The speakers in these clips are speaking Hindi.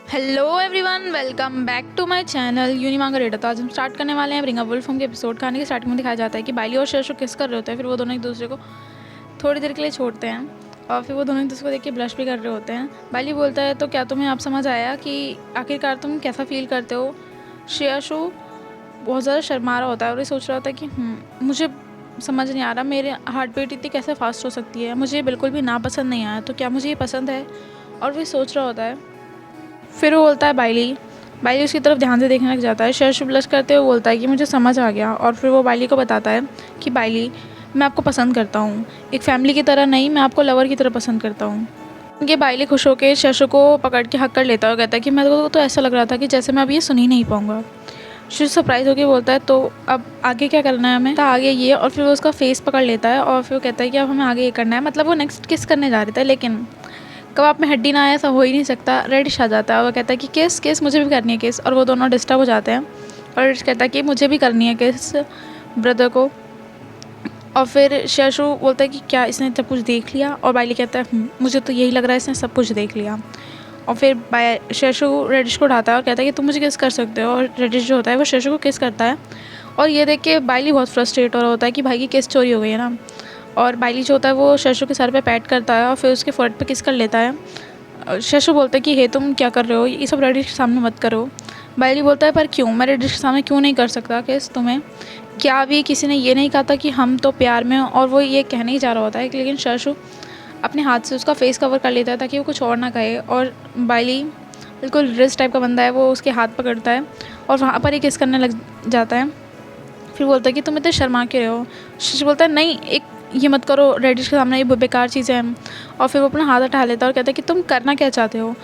Hello everyone, welcome back to my channel यूनिमांगरेटा। तो आज हम स्टार्ट करने वाले हैं ब्रिंग अप वुल्फ होम के एपिसोड। कहानी के स्टार्टिंग में दिखाया जाता है कि बाइली और शशु किस कर रहे होते हैं। फिर वो दोनों एक दूसरे को थोड़ी देर के लिए छोड़ते हैं और फिर वो दोनों एक दूसरे को देख के ब्लश भी कर रहे होते हैं। बाइली बोलता है, तो क्या तुम्हें अब समझ आया कि आखिरकार तुम कैसा फील करते हो। शशु बहुत ज़्यादा शर्मा रहा होता है और ये सोच रहा होता है कि मुझे समझ नहीं आ रहा, मेरे हार्ट बीट इतनी कैसे फास्ट हो सकती है। मुझे बिल्कुल भी नापसंद नहीं आया, तो क्या मुझे ये पसंद है। और वो सोच रहा होता है। फिर वो बोलता है बाइली उसकी तरफ ध्यान से देखने लग जाता है। शशु ब्लश करते हुए बोलता है कि मुझे समझ आ गया। और फिर वो बाइली को बताता है कि बाइली, मैं आपको पसंद करता हूँ, एक फैमिली की तरह नहीं, मैं आपको लवर की तरह पसंद करता हूँ। ये बाइली खुश होकर शशु को पकड़ के हक कर लेता है और कहता है कि मेरे को तो ऐसा लग रहा था कि जैसे मैं अब ये सुन ही नहीं पाऊँगा। शशु सरप्राइज होकर बोलता है, तो अब आगे क्या करना है हमें। तो आगे ये, और फिर वो उसका फेस पकड़ लेता है और फिर वो कहता है कि अब हमें आगे ये करना है। मतलब वो नेक्स्ट किस करने जा रहे थे, लेकिन कबाब में हड्डी ना आए, ऐसा हो ही नहीं सकता। रेडिश आ जाता है और वो कहता है कि किस मुझे भी करनी है किस। और वो दोनों डिस्टर्ब हो जाते हैं और रेडिश कहता है कि मुझे भी करनी है किस ब्रदर को। और फिर शशु बोलता है कि क्या इसने सब कुछ देख लिया। और बाइली कहता है मुझे तो यही लग रहा है इसने सब कुछ देख लिया। और फिर शशु रेडिश को उठाता है और कहता है कि तुम मुझे किस कर सकते हो। और रेडिश जो होता है वो शशु को किस करता है। और ये देख के बाइली बहुत फ्रस्ट्रेट हो रहा होता है कि भाई की किस चोरी हो गई है ना। और बाइली जो होता है वो शशु के सर पे पैट करता है और फिर उसके फोrehead पे किस कर लेता है। शशु बोलता है कि हे तुम क्या कर रहे हो, ये सब रेडिश के सामने मत करो। बाइली बोलता है, पर क्यों, मैं रेडिश के सामने क्यों नहीं कर सकता किस तुम्हें। क्या अभी किसी ने ये नहीं कहा था कि हम तो प्यार में। और वो ये कहने ही जा रहा होता है, लेकिन शशु अपने हाथ से उसका फेस कवर कर लेता है ताकि वो कुछ और ना कहे। और बाइली बिल्कुल रिस टाइप का बंदा है, वो उसके हाथ पकड़ता है और वहाँ पर ही किस करने लग जाता है। फिर बोलता है कि तुम इतने शर्मा के रहे हो। शशि बोलता है, नहीं, एक ये मत करो, रेडिश के सामने ये बेकार चीज़ें हैं। और फिर वो अपना हाथ उठा लेता है और कहता है कि तुम करना क्या चाहते हो।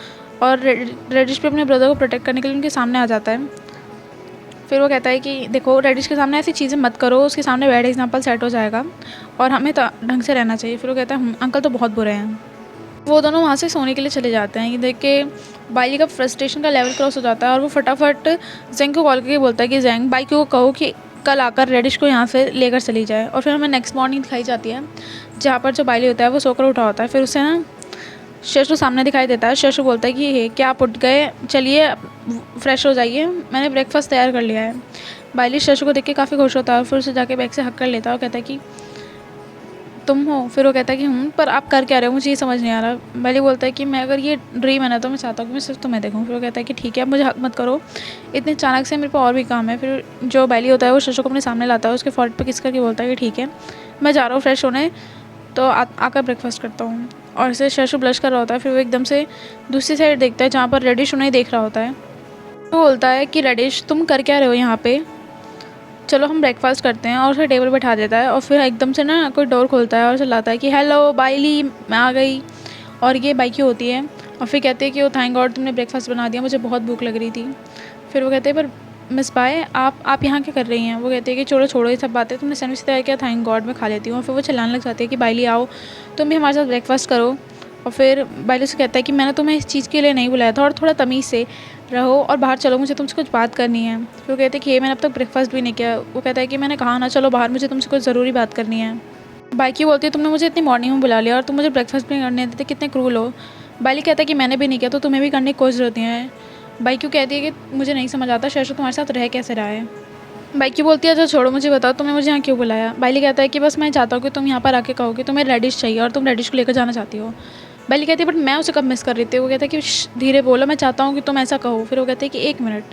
और रेडिश भी अपने ब्रदर को प्रोटेक्ट करने के लिए उनके सामने आ जाता है। फिर वो कहता है कि देखो, रेडिश के सामने ऐसी चीज़ें मत करो, उसके सामने बैड एग्जाम्पल सेट हो जाएगा और हमें तो ढंग से रहना चाहिए। फिर वो कहता है अंकल तो बहुत बुरे हैं। वो दोनों वहाँ से सोने के लिए चले जाते हैं। ये देख के बाइली का फ्रस्ट्रेशन का लेवल क्रॉस हो जाता है और वो फटाफट जेंग को कॉल करके बोलता है कि जेंग, बाइक को कहो कि कल आकर रेडिश को यहाँ से लेकर चली जाए। और फिर हमें नेक्स्ट मॉर्निंग दिखाई जाती है जहाँ पर जो बाइली होता है वो सोकर उठा होता है। फिर उसे ना शशु सामने दिखाई देता है। शशु बोलता है कि हे, क्या आप उठ गए, चलिए फ्रेश हो जाइए, मैंने ब्रेकफास्ट तैयार कर लिया है। बाइली शशु को देख के काफ़ी खुश होता है और फिर उसे जाके बैग से हक कर लेता है और कहता है कि तुम हो। फिर वो कहता है कि पर आप कर क्या रहे हो, मुझे ये समझ नहीं आ रहा। बाइली बोलता है कि मैं, अगर ये ड्रीम है ना, तो मैं चाहता हूँ कि मैं सिर्फ तुम्हें देखूँ। फिर वो कहता है कि ठीक है, मुझे हक मत करो, इतने अचानक से मेरे पास और भी काम है। फिर जो बाइली होता है वो शशु को अपने सामने लाता है, उसके फोrehead पे किस करके बोलता है कि ठीक है, मैं जा रहा हूँ फ्रेश होने, तो आकर ब्रेकफास्ट करता हूँ। और इसे शशु ब्लश कर रहा होता है। फिर वो एकदम से दूसरी साइड देखता है जहाँ पर रेडिश उन्हें देख रहा होता है। वो बोलता है कि रेडिश, तुम कर क्या रहे हो यहाँ पे, चलो हम ब्रेकफास्ट करते हैं। और उसे टेबल बैठा देता है और फिर एकदम से ना कोई डोर खोलता है और चिल्लाता है कि हेलो बाइली, मैं आ गई। और ये बाइकी होती है और फिर कहते हैं कि वो थैंक गॉड तुमने ब्रेकफास्ट बना दिया, मुझे बहुत भूख लग रही थी। फिर वो कहते हैं, पर मिस बाय, आप यहाँ क्या कर रही हैं। वो कहते हैं कि छोड़ो छोड़ो ये सब बातें, तुमने सैंडविच तैयार किया, थैंक गॉड मैं खा लेती हूँ। और फिर वो चिल्लाने लग जाती है कि बाइली आओ, तुम भी हमारे साथ ब्रेकफास्ट करो। और फिर बाइली से कहता है कि मैंने तुम्हें इस चीज़ के लिए नहीं बुलाया था और थोड़ा तमीज़ से रहो और बाहर चलो, मुझे तुमसे कुछ बात करनी है। फिर वो कहते हैं कि ये मैंने अब तक ब्रेकफास्ट भी नहीं किया। वो कहता है कि मैंने कहा ना, चलो बाहर, मुझे तुमसे कुछ ज़रूरी बात करनी है। बाइकी बोलती है, तुमने मुझे इतनी मॉर्निंग में बुला लिया और तुम मुझे ब्रेकफास्ट भी नहीं करने देते, कितने क्रूल हो। बाइली कहता है कि मैंने भी नहीं किया तो तुम्हें भी करने की कोई ज़रूरत नहीं है। बाइकी कहती है कि मुझे नहीं समझ आता शशु तुम्हारे साथ रह कैसे रहा है। बाइकी बोलती है, अच्छा छोड़ो, मुझे बताओ तुमने मुझे यहाँ क्यों बुलाया। बाइली कहता है कि बस मैं चाहता हूँ कि तुम यहाँ पर आके कहो कि तुम्हें रेडिश चाहिए और तुम रेडिश को लेकर जाना चाहती हो। बाइली कहती है, बट मैं उसे कब मिस कर रही थी। वो कहता है कि धीरे बोलो, मैं चाहता हूँ कि तुम ऐसा कहो। फिर वो कहते हैं कि एक मिनट,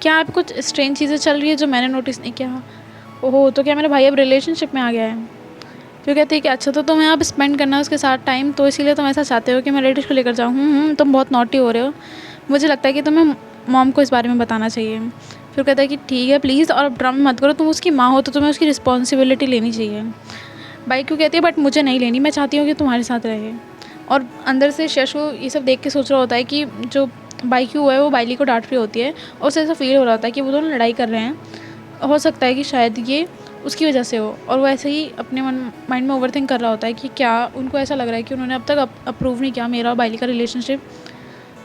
क्या आप कुछ स्ट्रेंज चीज़ें चल रही है जो मैंने नोटिस नहीं किया। ओहो, तो क्या मेरा भाई अब रिलेशनशिप में आ गया है। फिर कहती है कि अच्छा, तो तुम्हें अब स्पेंड करना है उसके साथ टाइम, तो इसीलिए तुम ऐसा चाहते हो कि मैं रेडिश को लेकर जाऊँ। तुम बहुत नॉटी हो रहे हो, मुझे लगता है कि तुम्हें मॉम को इस बारे में बताना चाहिए। फिर कहता है कि ठीक है प्लीज़, और अब ड्रामा मत करो, तुम उसकी माँ हो तो तुम्हें उसकी रिस्पॉन्सिबिलिटी लेनी चाहिए। बाइक क्यों कहती है, बट मुझे नहीं लेनी, मैं चाहती हूँ कि तुम्हारे साथ रहे। और अंदर से शशु ये सब देख के सोच रहा होता है कि जो बाइक्यू है वो बाइली को डांट रही होती है और उसे ऐसा फील हो रहा होता है कि वो दोनों लड़ाई कर रहे हैं। हो सकता है कि शायद ये उसकी वजह से हो। और वो ऐसे ही अपने माइंड में ओवर थिंक कर रहा होता है कि क्या उनको ऐसा लग रहा है कि उन्होंने अब तक अप्रूव नहीं किया मेरा और बाइली का रिलेशनशिप,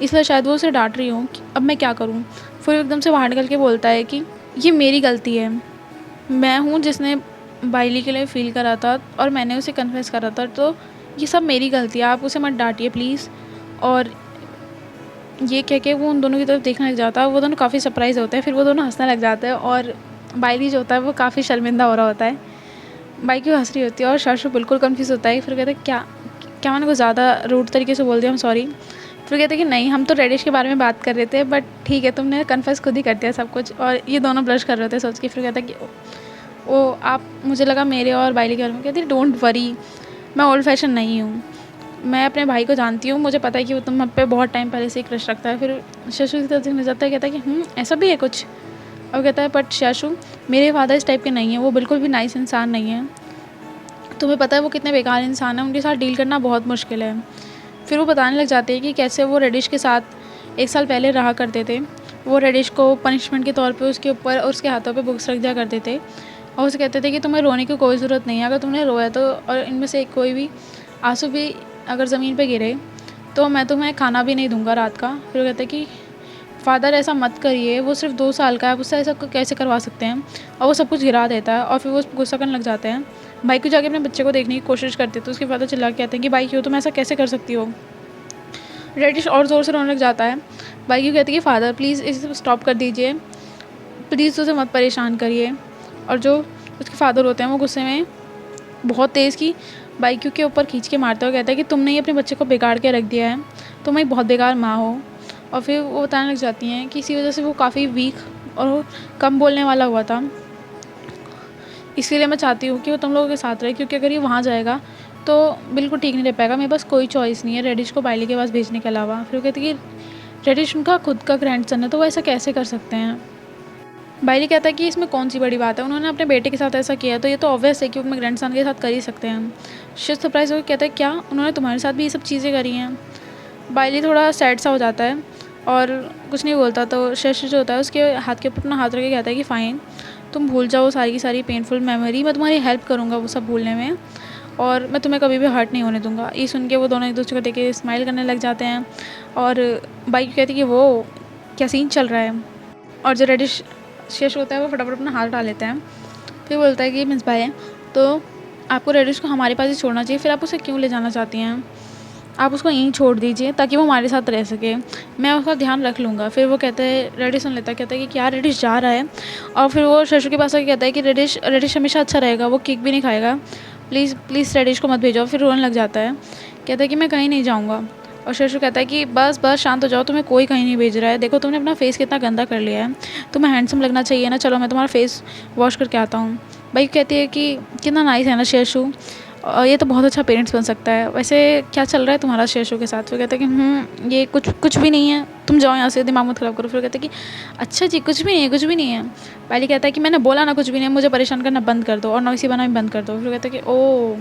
इसलिए शायद वो उसे डांट रही हूँ कि अब मैं क्या करूँ। फिर एकदम से बाहर निकल के बोलता है कि ये मेरी गलती है, मैं हूँ जिसने बाइली के लिए फ़ील करा था और मैंने उसे कन्फेस करा था, तो ये सब मेरी गलती है, आप उसे मत डांटिए प्लीज़। और ये कह के वो उन दोनों की तरफ देखने लग जाता है। वो दोनों काफ़ी सरप्राइज़ होते हैं, फिर वो दोनों हँसने लग जाते हैं और बाइली जो होता है वो काफ़ी शर्मिंदा हो रहा होता है। बाइकी हँस रही होती है और शाशु बिल्कुल कन्फ्यूज़ होता है। फिर कहता है क्या क्या मैंने कुछ ज़्यादा रूड तरीके से बोल दिया, आई एम सॉरी। फिर कहते हैं कि नहीं, हम तो रेडिश के बारे में बात कर रहे थे, बट ठीक है, तुमने कन्फेस खुद ही कर दिया सब कुछ। और ये दोनों ब्लश कर रहे थे सोच के। फिर कहता है कि ओ आप, मुझे लगा मेरे और बाइली के बारे में। कहती है डोंट वरी, मैं ओल्ड फैशन नहीं हूँ, मैं अपने भाई को जानती हूँ, मुझे पता है कि वो तुम पे बहुत टाइम पहले से ही क्रश रखता है। फिर शशु की तरफ देखने जाता है, कहता है कि ऐसा भी है कुछ। और कहता है बट शशु, मेरे फादर इस टाइप के नहीं हैं, वो बिल्कुल भी नाइस इंसान नहीं है, तुम्हें पता है वो कितने बेकार इंसान है, उनके साथ डील करना बहुत मुश्किल है। फिर वो बताने लग जाते हैं कि कैसे वो रेडिश के साथ 1 साल पहले रहा करते थे। वो रेडिश को पनिशमेंट के तौर पे उसके ऊपर और उसके हाथों पे बुक्स रख दिया करते थे और उसे कहते थे कि तुम्हें रोने की कोई ज़रूरत नहीं है, अगर तुमने रोया तो और इनमें से कोई भी आंसू भी अगर ज़मीन पे गिरे तो मैं तुम्हें खाना भी नहीं दूंगा रात का। फिर वो कहते हैं कि फ़ादर ऐसा मत करिए, वो सिर्फ 2 साल का है, उससे ऐसा कैसे करवा सकते हैं। और वो सब कुछ गिरा देता है और फिर वो गुस्सा करने लग जाते हैं। भाई को जाके अपने बच्चे को देखने की कोशिश करते तो उसके फादर चिल्ला के कहते हैं कि भाई क्यों, तुम ऐसा कैसे कर सकती हो। रेडिश और ज़ोर से रोने लग जाता है। भाई क्यों कहते हैं कि फ़ादर प्लीज़ इसे स्टॉप कर दीजिए, प्लीज़ उसे मत परेशान करिए। और जो उसके फादर होते हैं वो गुस्से में बहुत तेज़ की बाइक्यू के ऊपर खींच के मारता हुआ कहता है कि तुमने ही अपने बच्चे को बिगाड़ के रख दिया है, तुम एक बहुत बेकार माँ हो। और फिर वो बताने लग जाती हैं कि इसी वजह से वो काफ़ी वीक और कम बोलने वाला हुआ था, इसीलिए मैं चाहती हूँ कि वो तुम लोगों के साथ रहे, क्योंकि अगर ये वहाँ जाएगा तो बिल्कुल ठीक नहीं रह पाएगा। मेरे पास कोई चॉइस नहीं है रेडिश को बाइली के पास भेजने के अलावा। फिर वो कहती कि रेडिश उनका खुद का ग्रैंडसन है, तो वो ऐसा कैसे कर सकते हैं। बाइली कहता है कि इसमें कौन सी बड़ी बात है, उन्होंने अपने बेटे के साथ ऐसा किया तो ये तो ऑब्वियस है कि वो अपने ग्रैंडसन के साथ कर ही सकते हैं। शिव सरप्राइज होकर कहता है क्या उन्होंने तुम्हारे साथ भी ये सब चीज़ें करी हैं। बाइली थोड़ा सैड सा हो जाता है और कुछ नहीं बोलता। तो शशि जो होता है उसके हाथ के ऊपर अपना हाथ रख के कहता है कि फ़ाइन, तुम भूल जाओ सारी की सारी पेनफुल मेमोरी, मैं तुम्हारी हेल्प करूँगा वो सब भूलने में और मैं तुम्हें कभी भी हर्ट नहीं होने दूंगा। ये सुन के वो दोनों एक दूसरे को देख के स्माइल करने लग जाते हैं और बाइक कहती है कि वो क्या सीन चल रहा है। और जो रेडिश शेष होता है वो फटाफट अपना हाथ उठा लेता है। फिर बोलता है कि मिस भाई, तो आपको रेडिश को हमारे पास ही छोड़ना चाहिए, फिर आप उसे क्यों ले जाना चाहती हैं, आप उसको यहीं छोड़ दीजिए ताकि वो हमारे साथ रह सके, मैं उसका ध्यान रख लूँगा। फिर वो कहते हैं, रेडिश सुन लेता है, कहता है कि क्या रेडिश जा रहा है। और फिर वो शशु के पास आके कहता है कि रेडिश हमेशा अच्छा रहेगा, वो केक भी नहीं खाएगा, प्लीज़ प्लीज़ रेडिश को मत भेजो। फिर रोने लग जाता है, कहता है कि मैं कहीं नहीं जाऊँगा। और शशु कहता है कि बस बस शांत हो जाओ, तुम्हें कोई कहीं नहीं भेज रहा है, देखो तुमने अपना फेस कितना गंदा कर लिया है, तुम्हें हैंडसम लगना चाहिए ना, चलो मैं तुम्हारा फेस वॉश करके आता हूँ। भाई कहती है कि कितना नाइस है ना शशु, ये तो बहुत अच्छा पेरेंट्स बन सकता है, वैसे क्या चल रहा है तुम्हारा शशु के साथ। फिर कहते हैं कि ये कुछ भी नहीं है, तुम जाओ यहाँ से, दिमाग मत ख़राब करो। फिर कहते हैं कि अच्छा जी कुछ भी नहीं है, कुछ भी नहीं है। पहले कहता है कि मैंने बोला ना कुछ भी नहीं है, मुझे परेशान करना बंद कर दो और नॉइसी बनाना भी बंद कर दो। फिर कहते हैं कि ओ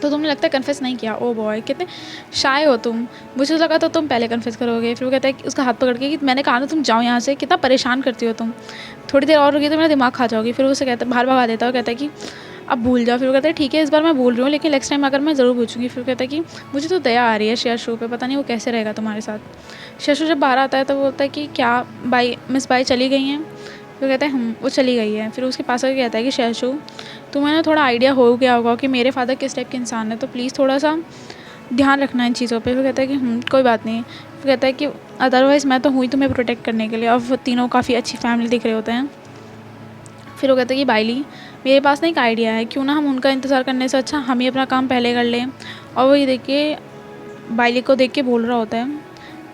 तो तुमने लगता है कन्फेस नहीं किया, ओ बॉय कितने शाय हो तुम, मुझे लगा तो तुम पहले कन्फेस करोगे। फिर वो कहता है कि उसका हाथ पकड़ के कि मैंने कहा ना तुम जाओ यहाँ से, कितना परेशान करती हो तुम, थोड़ी देर और होगी तो मेरा दिमाग खा जाओगी। फिर उसे कहता है, बाहर भगा देता है और कहता है कि अब भूल जाओ। फिर वो कहता है ठीक है इस बार मैं भूल रही हूँ, लेकिन नेक्स्ट टाइम अगर मैं ज़रूर पूछूंगी। फिर कहता है कि मुझे तो दया आ रही है शशु पे, पता नहीं वो कैसे रहेगा तुम्हारे साथ। शशु जब बाहर आता है तो वो बोलता है कि क्या बाई मिस बाई चली गई हैं। फिर कहता है वो चली गई है। फिर उसके पास आके कहता है कि शशु तुम्हें ना थोड़ा आइडिया हो गया होगा कि मेरे फादर किस टाइप के इंसान है, तो प्लीज़ थोड़ा सा ध्यान रखना इन चीज़ों पे। फिर कहता है कि कोई बात नहीं। फिर कहता है कि अदरवाइज़ मैं तो हुई तुम्हें प्रोटेक्ट करने के लिए। और वो तीनों काफ़ी अच्छी फैमिली दिख रहे होते हैं। फिर वो कहता है कि बाइली मेरे पास ना एक आइडिया है, क्यों ना हम उनका इंतज़ार करने से अच्छा हम ही अपना काम पहले कर लें। और वो ये देख के बाइली को देख के बोल रहा होता है।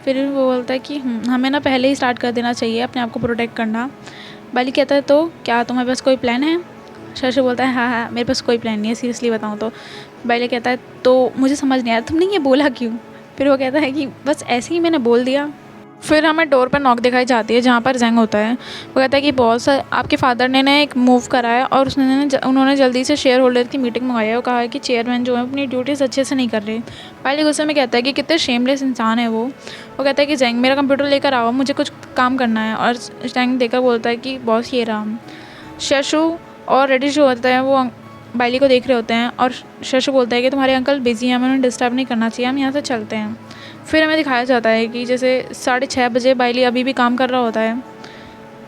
फिर वो बोलता है कि हमें ना पहले ही स्टार्ट कर देना चाहिए अपने आप को प्रोटेक्ट करना। बाइली कहता है तो क्या तुम्हारे पास कोई प्लान है। शशु बोलता है हाँ मेरे पास कोई प्लान नहीं है, सीरियसली बताऊँ तो। बाइली कहता है तो मुझे समझ नहीं आया तुमने ये बोला क्यों। फिर वो कहता है कि बस ऐसे ही मैंने बोल दिया। फिर हमें डोर पर नॉक दिखाई जाती है जहाँ पर जैंग होता है। वो कहता है कि बॉस आपके फादर ने ना एक मूव करा है और उन्होंने जल्दी से शेयर होल्डर की मीटिंग मंगाई है और कहा है कि चेयरमैन जो है अपनी ड्यूटीज़ अच्छे से नहीं कर रहे। पहले गुस्से में कहता है कि कितने शेमलेस इंसान है वो कहता है कि जैंग मेरा कंप्यूटर लेकर आओ, मुझे कुछ काम करना है। और जैंग देकर बोलता है कि बॉस ये राम। शशु और रेडिश जो होता है वो बाइली को देख रहे होते हैं और शशु बोलता है कि तुम्हारे अंकल बिजी हैं, हमें उन्हें डिस्टर्ब नहीं करना चाहिए, हम यहाँ से चलते हैं। फिर हमें दिखाया जाता है कि जैसे 6:30 बजे बाइली अभी भी काम कर रहा होता है।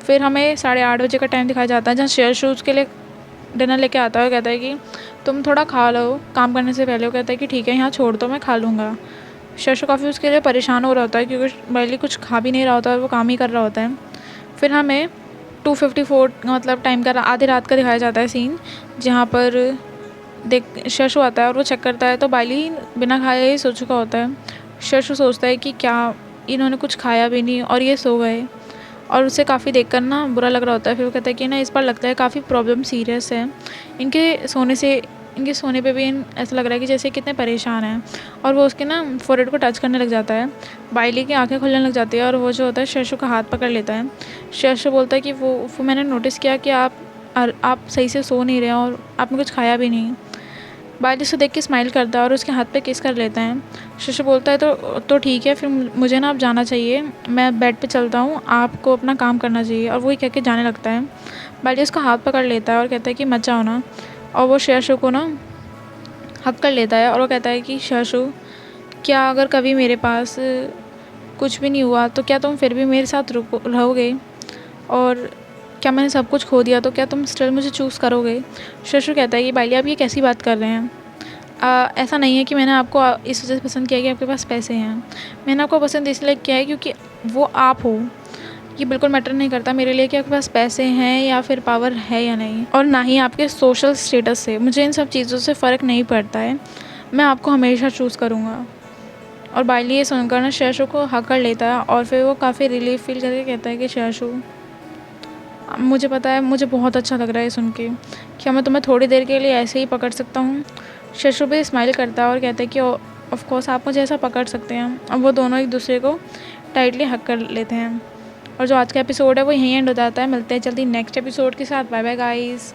फिर हमें 8:30 बजे का टाइम दिखाया जाता है जहाँ शशु उसके लिए डिनर लेके आता है। कहता है कि तुम थोड़ा खा लो काम करने से पहले। वो कहता है कि ठीक है यहाँ छोड़ दो मैं खा लूँगा। शशु काफ़ी उसके लिए परेशान हो रहा होता है क्योंकि बाइली कुछ खा भी नहीं रहा होता है और वो काम ही कर रहा होता है। फिर हमें 2:54 मतलब टाइम का आधी रात का दिखाया जाता है सीन, जहाँ पर देख शशु आता है और वो चेक करता है तो बाइली बिना खाए ही सो चुका होता है। शशु सोचता है कि क्या इन्होंने कुछ खाया भी नहीं और ये सो गए, और उसे काफ़ी देखकर ना बुरा लग रहा होता है। फिर वो कहता है कि ना इस बार लगता है काफ़ी प्रॉब्लम सीरियस है, इनके सोने पे भी ऐसा लग रहा है कि जैसे कितने परेशान हैं। और वो उसके ना फोrehead को टच करने लग जाता है। बाइली की आंखें खुलने लग जाती है और वो जो होता है शशु का हाथ पकड़ लेता है। शशु बोलता है कि वो मैंने नोटिस किया कि आप सही से सो नहीं रहे हैं और आपने कुछ खाया भी नहीं। बाइली उसे देख के स्माइल करता है और उसके हाथ पे किस कर लेता है। शशु बोलता है तो ठीक है, फिर मुझे ना अब जाना चाहिए, मैं बेड पे चलता हूँ, आपको अपना काम करना चाहिए। और वही कह के जाने लगता है। बाइली उसका हाथ पकड़ लेता है और कहता है कि मत जाओ ना, और वो शशु को ना हक कर लेता है और वो कहता है कि शशु, क्या अगर कभी मेरे पास कुछ भी नहीं हुआ तो क्या तुम फिर भी मेरे साथ रहोगे, और क्या मैंने सब कुछ खो दिया तो क्या तुम स्टिल मुझे चूज़ करोगे। शशु कहता है कि बाइली आप ये कैसी बात कर रहे हैं, ऐसा नहीं है कि मैंने आपको इस वजह से पसंद किया कि आपके पास पैसे हैं। मैंने आपको पसंद इसलिए किया है क्योंकि वो आप हो। ये बिल्कुल मैटर नहीं करता मेरे लिए कि आपके पास पैसे हैं या फिर पावर है या नहीं, और ना ही आपके सोशल स्टेटस से, मुझे इन सब चीज़ों से फ़र्क नहीं पड़ता है। मैं आपको हमेशा चूज़ करूँगा। और बाइली ये सुनकर ना शशु को हक कर लेता है और फिर वो काफ़ी रिलीफ फील करके कहता है कि शशु, मुझे पता है, मुझे बहुत अच्छा लग रहा है सुन के, क्या मैं तुम्हें थोड़ी देर के लिए ऐसे ही पकड़ सकता हूँ। शशु भी स्माइल करता है और कहता है कि ऑफ कोर्स आप मुझे ऐसा पकड़ सकते हैं। अब वो दोनों एक दूसरे को टाइटली हक कर लेते हैं। और जो आज का एपिसोड है वो यहीं एंड हो जाता है। मिलते हैं जल्दी नेक्स्ट एपिसोड के साथ। Bye bye guys.